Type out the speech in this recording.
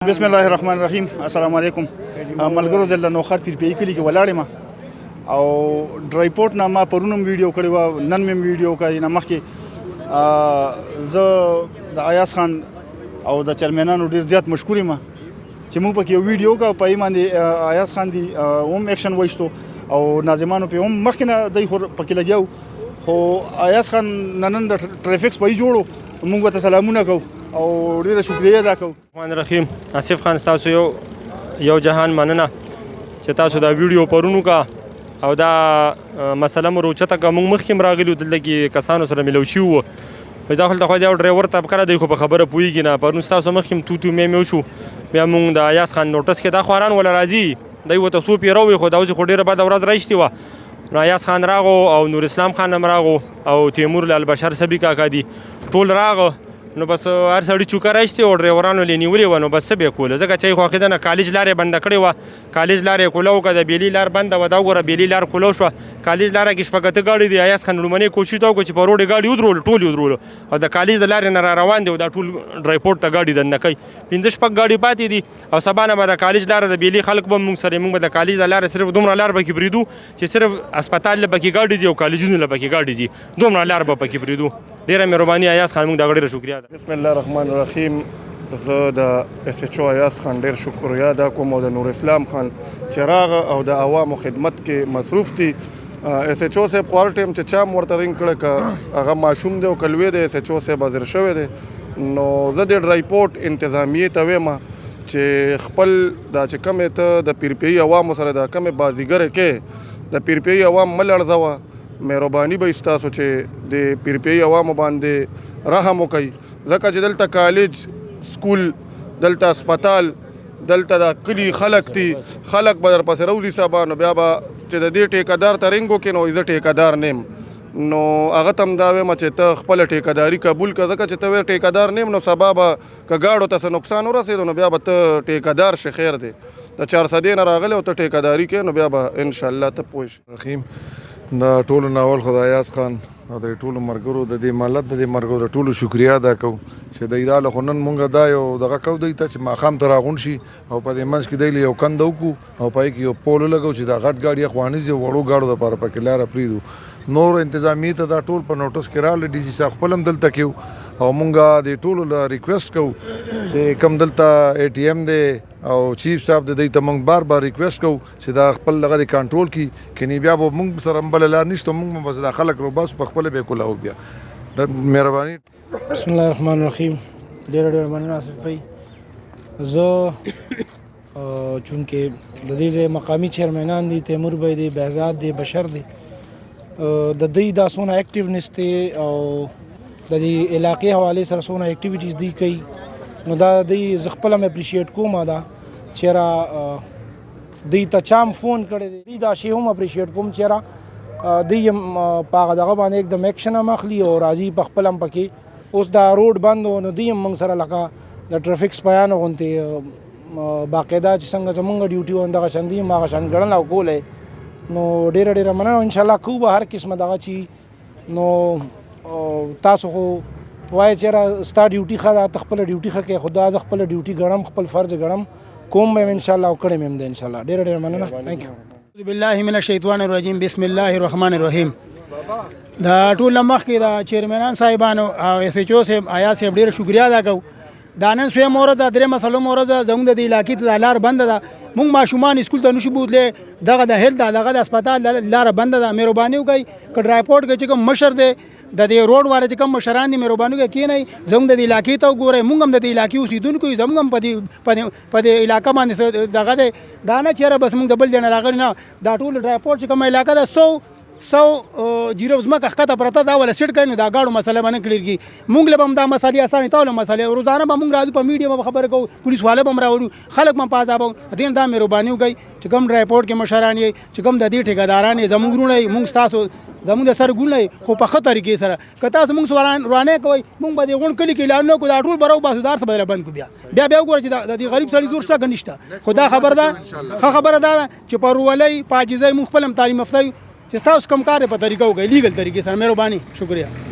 بسم الله الرحمن الرحیم. السلام علیکم. ملګرو د نوخر پیرپی کلی کې ولاړم او ډرایپورټ نه ما پرونم ویډیو کړی و، نن مې ویډیو کړی نه مخکې زه د ایاز خان او د چرمنانو ډیر زیات مشکور یم چې موږ پکې یو ویډیو کا په باندې ایاز خان دی هم اکشن وایستو او ناظمانو په هم مخکې نه دی پکې لګیاو. خو ایاز خان نن د ټریفکس په جوړو موږ ته سلامونه کوو او ډیره شکریه ادا کوو. الرحمن الرحیم. آصف خان تاسو یو جهان مننه چې تاسو دا ویډیو پرونو کا او دا مسله مو روچته کا موږ مخکې راغلو دلته کې کسانو سره ملو شو و دا خپل خو دا ډرایور ته کړه دی خو په خبره پویږي نه پرون تاسو مخکې تو مې شو بیا موږ د ایاز خان نوټس کې دا خواران ولا راځي دی وته سو پیروي خو دا خو ډیره بعد ورځ راځي و نو ایاز خان راغو او نور اسلام خان هم راغو او تیمور البشر سبی کاکا دی ټول راغو نو بس هر سړی چوکه راځي او ډرایورانو لنیولې و نو بس څه به کول ځکه چې خو اخیدا نه کالج لارې بند کړې و کالج لارې کولو کده بیلی لار بند و دا وګوره بیلی لار کولو شو کالج لار کې شپږته گاډي دی ایاز خان لمنې کوشش تا کو چې په روډ گاډي ودرول ټول ودرول او د کالج د لارې نه روان دی او دا ټول ډرایپورټ ته گاډي د نکای 15 شپږ گاډي پاتې دي او سبانه به د کالج لار د بیلی خلک به موږ سره موږ د کالج د لار صرف دومره لار به کې بریدو چې صرف هسپتال له بکی گاډي دی او کالجونو له بکی گاډي دی دومره لار به پکې بریدو. ډیره مهرباني ایاز خان موږ دا ډیره شکریا ده. بسم الله الرحمن الرحیم. زه د اس ایچ او ایاز خان ډیر شکریا ادا کوم او د نور اسلام خان چراغ او د عوامو خدمت کې مصروف دي. اس ایچ او صاحب خو هر ټایم چې چا ورته رینګ کړه که هغه ماشوم دی او کلوی دی اس ایچ او صاحب حاضر شوی دی نو زه د ډرایپورټ انتظامیې ته وایم چې خپل دا چې کومې ته د پیرپی عوامو سره دا کومې بازیګرې کې د پیرپی عوام مه لړځوه. مهرباني به ستاسو چې د پیرپی عوامو باندې رحم وکئ ځکه چې دلته کالج سکول دلته هسپتال دلته د کلي خلک دي خلک به درپسې روځي سبا نو بیا به چې د دې ټیکهدار ته رینګ وکړي نو زه ټیکهدار نیم نو هغه ته هم دا وایم چې ته خپله ټیکهداري قبول کړه ځکه چې ته وایې ټیکهدار نیم نو سبا به که ګاډو ته څه نقصان ورسېدو نو بیا به ته ټیکهدار شې خیر دی د 400 نه راغلی او ته ټیکهداري کوې نو بیا به انشاءالله ته پوه شې. رحیم د ټولو ناول خو د ایاز خان او د ټولو ملګرو د دې ملت د دې ملګرو د ټولو شکریا ادا کوو چې دی راله خو نن مونږ دا یو دغه کوو دی ته چې ماښام ته راغونډ شي او په دې منځ کې دی یو کنده وکړو او پای کې یو پول ولګو چې دا غټ ګاډي اخوانیزي وړو ګاډو دپاره پکې لاره پرېږدو. نور انتظامیې ته دا ټول په نوټس کې راغله ډي سي صاحب خپل هم دلته کېو او مونږ د ټولو له ریکویسټ کوو چې کم دلته اے ټي ایم دی او چیف صاحب د دوی ته موږ بار بار ریکویسټ کوو چې دا خپل دغه د کنټرول کړي کني بیا به موږ سره بله لار نشته موږ به بس دا خلک روباسو په خپله به یې کولاو بیا مهرباني. بسم الله الرحمن الرحیم. ډېره مننه آصف بھائی. زه چونکې د دې ځای مقامي چیرمنان دي تیمور بھائی دی بهزاد دی بشر دی د دوی دا څونه اکټیونیس دی او د دې علاقې حوالې سره څونه اکټیویټیز دی کوي نو دا دوی زه خپله م اپریشیټ کوم دا چېرې دوی ته چا هم فون کړی دی دا شی هم اپریشیټ کوم چېرې دوی په هغه دغه باندې एकदम ایکشن هم اخلي او راځي په خپل هم پکې اوس دا روډ بند و نو دوی هم موږ سره لکه د ټرافیک سپیانو غوندې باقاعده چې څنګه زموږ ډیوټي و همدغه شان دوی هم هغه شان ګڼل او کولی نو ډېره مننه انشاءالله کوو به هر قسمه دغه چې نو تاسو خو وایي چېرې ستا ډیوټي ښه ده ته خپله ډیوټي ښه کوې خو دا زه خپله ډیوټي ګڼم خپل فرض ګڼم کوم به یم انشاءالله او کړی مې هم دی انشاءالله. ډېره مننه. تھینک یو. اعوذ بالله من الشیطان الرجیم. بسم الله الرحمن الرحیم. دا ټول مخکې د چیرمنان صاحبانو او اس ایچ او صاحب ایاز صاحب ډېره شکریا ادا کوو. دا نن سویم ورځ ده درې مسلو ورځ ده زموږ د دې علاقې ته دا لار بنده ده موږ ماشومان اسکول ته نشو بوتلی دغه د هیلت دغه د هسپتال لاره بنده ده. مهرباني وکړئ که ډرایپورټ کې چې کوم مشر دی د دې روډ واره چې کوم مشران دي مهرباني وکړئ کښېنئ زموږ د دې علاقې ته وګورئ موږ هم د دې علاقې اوسېدونکو یو زموږ هم په دې علاقه باندې دغه دی دا نه چې یاره بس موږ د بل ځای نه راغلي نه دا ټول ډرایپورټ چې کومه علاقه ده 100 جیرو ځمکه ښکته پرته دا ولا سیټ کوي نو دا ګاډو مسله به نه کړېږي موږ له به هم دا مسلې اسانې تاوله مسلې روزانه به موږ راځو په میډیا به خبرې کوو پولیس والا به هم راوړو خلک به هم په عذابو دې دا مهرباني وکړئ چې کوم ډرایپورټ کې مشران یې چې کوم د دې ټیکهداران یې زموږ وروڼه یې موږ ستاسو زموږ د سر ګلونه یې خو په ښه طریقې سره که تاسو موږ روانه کوئ موږ به دې غونډ کلي کې اعلان نه کړو دا ټول به راوباسو دا هر څه به بند کړو بیا وګوره چې د دې غریب سړي زور شته که نشته خو دا خبره ده ښه خبره دا ده چې په ورولۍ په عاجزۍ موږ خپل هم تعلیم یافته یو چې تاسو کوم کار په طریقه وکړئ لیګل طریقې سره. مهرباني. شکریہ.